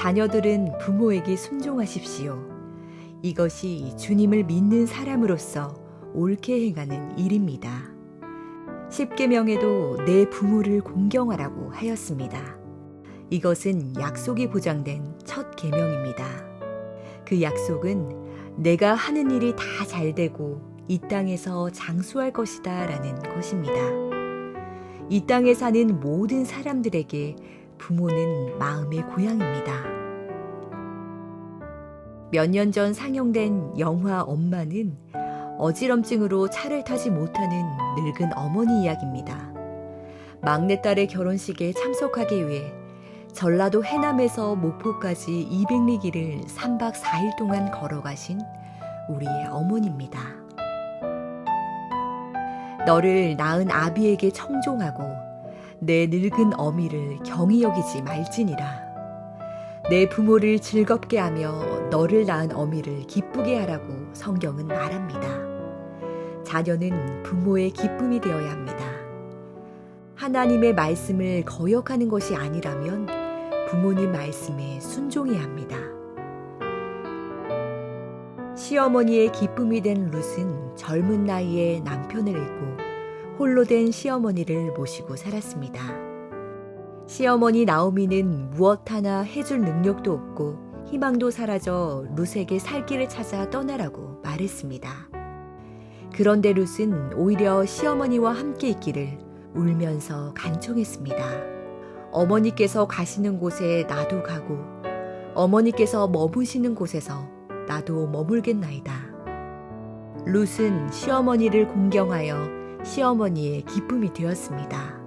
자녀들은 부모에게 순종하십시오. 이것이 주님을 믿는 사람으로서 옳게 행하는 일입니다. 십계명에도 내 부모를 공경하라고 하였습니다. 이것은 약속이 보장된 첫 계명입니다. 그 약속은 내가 하는 일이 다 잘되고 이 땅에서 장수할 것이다 라는 것입니다. 이 땅에 사는 모든 사람들에게 부모는 마음의 고향입니다. 몇 년 전 상영된 영화 엄마는 어지럼증으로 차를 타지 못하는 늙은 어머니 이야기입니다. 막내딸의 결혼식에 참석하기 위해 전라도 해남에서 목포까지 200리 길을 3박 4일 동안 걸어가신 우리의 어머니입니다. 너를 낳은 아비에게 청종하고 내 늙은 어미를 경히 여기지 말지니라. 내 부모를 즐겁게 하며 너를 낳은 어미를 기쁘게 하라고 성경은 말합니다. 자녀는 부모의 기쁨이 되어야 합니다. 하나님의 말씀을 거역하는 것이 아니라면 부모님 말씀에 순종해야 합니다. 시어머니의 기쁨이 된 룻은 젊은 나이에 남편을 잃고 홀로 된 시어머니를 모시고 살았습니다. 시어머니 나오미는 무엇 하나 해줄 능력도 없고 희망도 사라져 룻에게 살 길을 찾아 떠나라고 말했습니다. 그런데 룻은 오히려 시어머니와 함께 있기를 울면서 간청했습니다. 어머니께서 가시는 곳에 나도 가고 어머니께서 머무시는 곳에서 나도 머물겠나이다. 룻은 시어머니를 공경하여 시어머니의 기쁨이 되었습니다.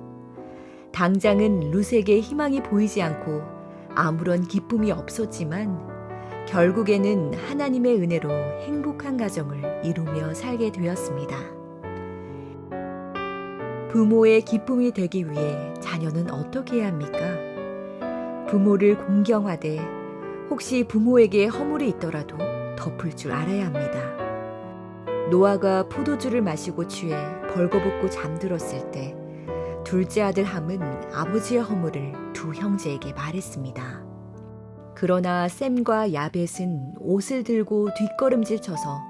당장은 룻에게 희망이 보이지 않고 아무런 기쁨이 없었지만 결국에는 하나님의 은혜로 행복한 가정을 이루며 살게 되었습니다. 부모의 기쁨이 되기 위해 자녀는 어떻게 해야 합니까? 부모를 공경하되 혹시 부모에게 허물이 있더라도 덮을 줄 알아야 합니다. 노아가 포도주를 마시고 취해 벌거벗고 잠들었을 때 둘째 아들 함은 아버지의 허물을 두 형제에게 말했습니다. 그러나 셈과 야벳은 옷을 들고 뒷걸음질 쳐서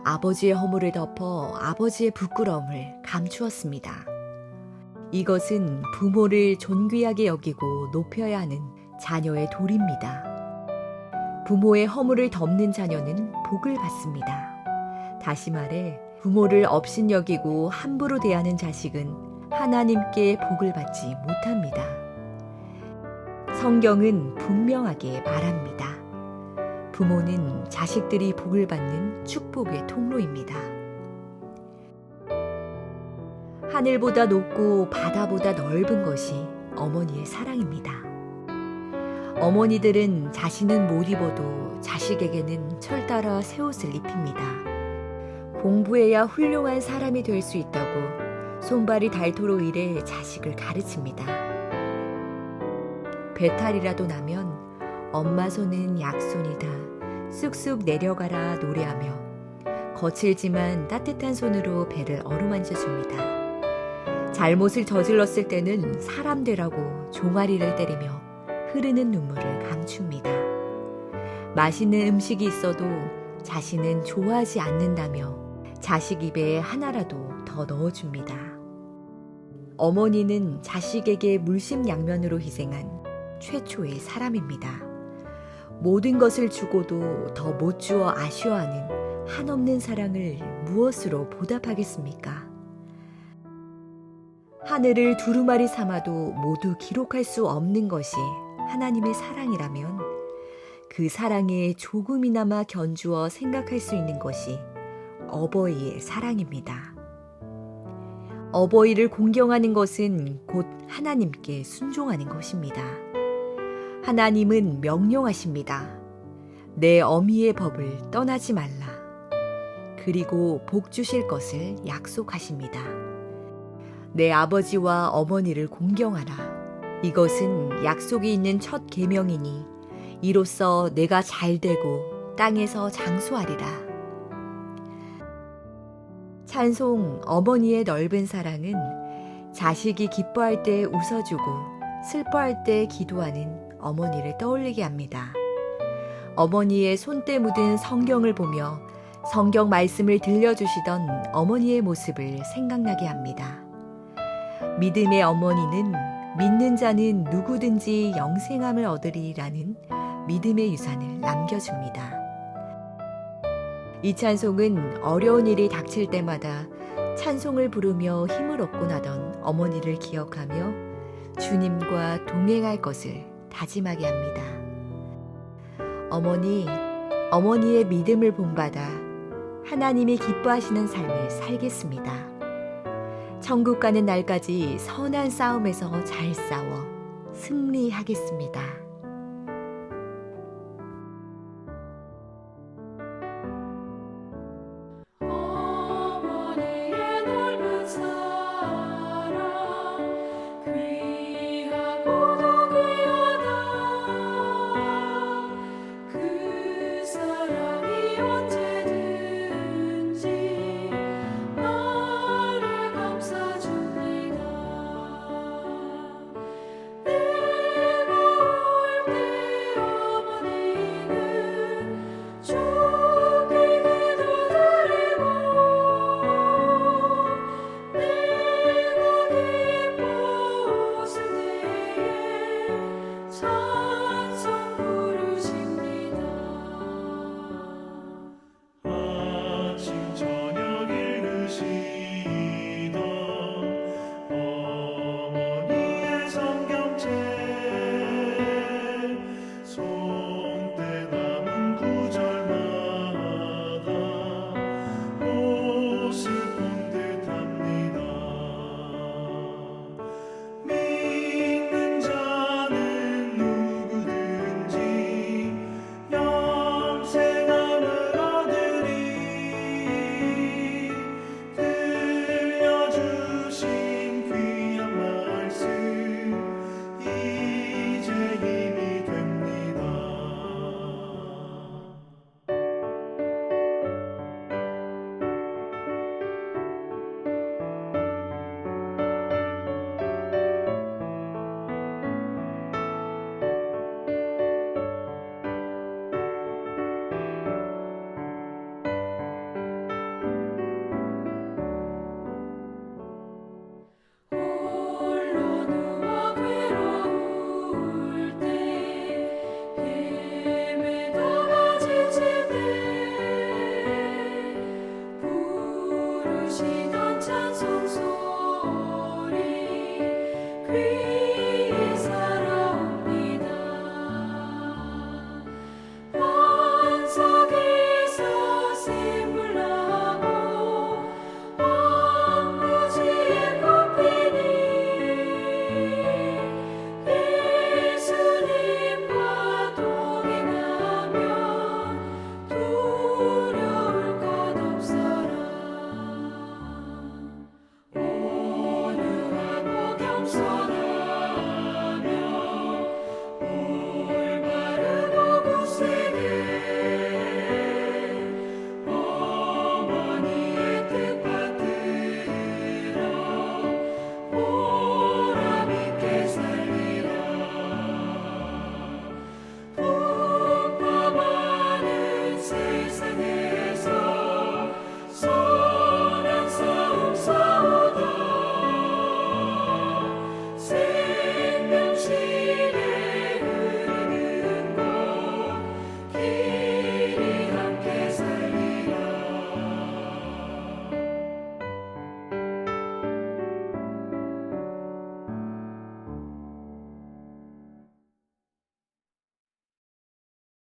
아버지의 허물을 덮어 아버지의 부끄러움을 감추었습니다. 이것은 부모를 존귀하게 여기고 높여야 하는 자녀의 도리입니다. 부모의 허물을 덮는 자녀는 복을 받습니다. 다시 말해 부모를 업신여기고 함부로 대하는 자식은 하나님께 복을 받지 못합니다. 성경은 분명하게 말합니다. 부모는 자식들이 복을 받는 축복의 통로입니다. 하늘보다 높고 바다보다 넓은 것이 어머니의 사랑입니다. 어머니들은 자신은 못 입어도 자식에게는 철 따라 새 옷을 입힙니다. 공부해야 훌륭한 사람이 될 수 있다고 손발이 닳도록 일해 자식을 가르칩니다. 배탈이라도 나면 엄마 손은 약손이다 쑥쑥 내려가라 노래하며 거칠지만 따뜻한 손으로 배를 어루만져 줍니다. 잘못을 저질렀을 때는 사람 되라고 종아리를 때리며 흐르는 눈물을 감춥니다. 맛있는 음식이 있어도 자신은 좋아하지 않는다며 자식 입에 하나라도 더 넣어줍니다. 어머니는 자식에게 물심양면으로 희생한 최초의 사람입니다. 모든 것을 주고도 더 못 주어 아쉬워하는 한없는 사랑을 무엇으로 보답하겠습니까? 하늘을 두루마리 삼아도 모두 기록할 수 없는 것이 하나님의 사랑이라면 그 사랑에 조금이나마 견주어 생각할 수 있는 것이 어버이의 사랑입니다. 어버이를 공경하는 것은 곧 하나님께 순종하는 것입니다. 하나님은 명령하십니다. 내 어미의 법을 떠나지 말라. 그리고 복 주실 것을 약속하십니다. 내 아버지와 어머니를 공경하라. 이것은 약속이 있는 첫 계명이니 이로써 내가 잘되고 땅에서 장수하리라. 찬송 어머니의 넓은 사랑은 자식이 기뻐할 때 웃어주고 슬퍼할 때 기도하는 어머니를 떠올리게 합니다. 어머니의 손때 묻은 성경을 보며 성경 말씀을 들려주시던 어머니의 모습을 생각나게 합니다. 믿음의 어머니는 믿는 자는 누구든지 영생함을 얻으리라는 믿음의 유산을 남겨줍니다. 이 찬송은 어려운 일이 닥칠 때마다 찬송을 부르며 힘을 얻고 나던 어머니를 기억하며 주님과 동행할 것을 다짐하게 합니다. 어머니의 믿음을 본받아 하나님이 기뻐하시는 삶을 살겠습니다. 천국 가는 날까지 선한 싸움에서 잘 싸워 승리하겠습니다. 어머니의 넓은 사랑 귀하고도 귀하다. 그 사랑이 언제든지 나를 감싸줍니다. 내가 올 때 어머니는 주께 기도드리고 내가 기뻐 웃을 때에 찬송 부르십니다. 아침 저녁 읽으시던 어머니의 성경책 손때 남은 구절마다 옷을 본 듯합니다. 믿는 자는 누구든지 영생함을 얻으리. 들려주신 귀한 말씀 이제 힘이 됩니다. 홀로 누워 괴로울 때 헤매다가 지칠 때 부르시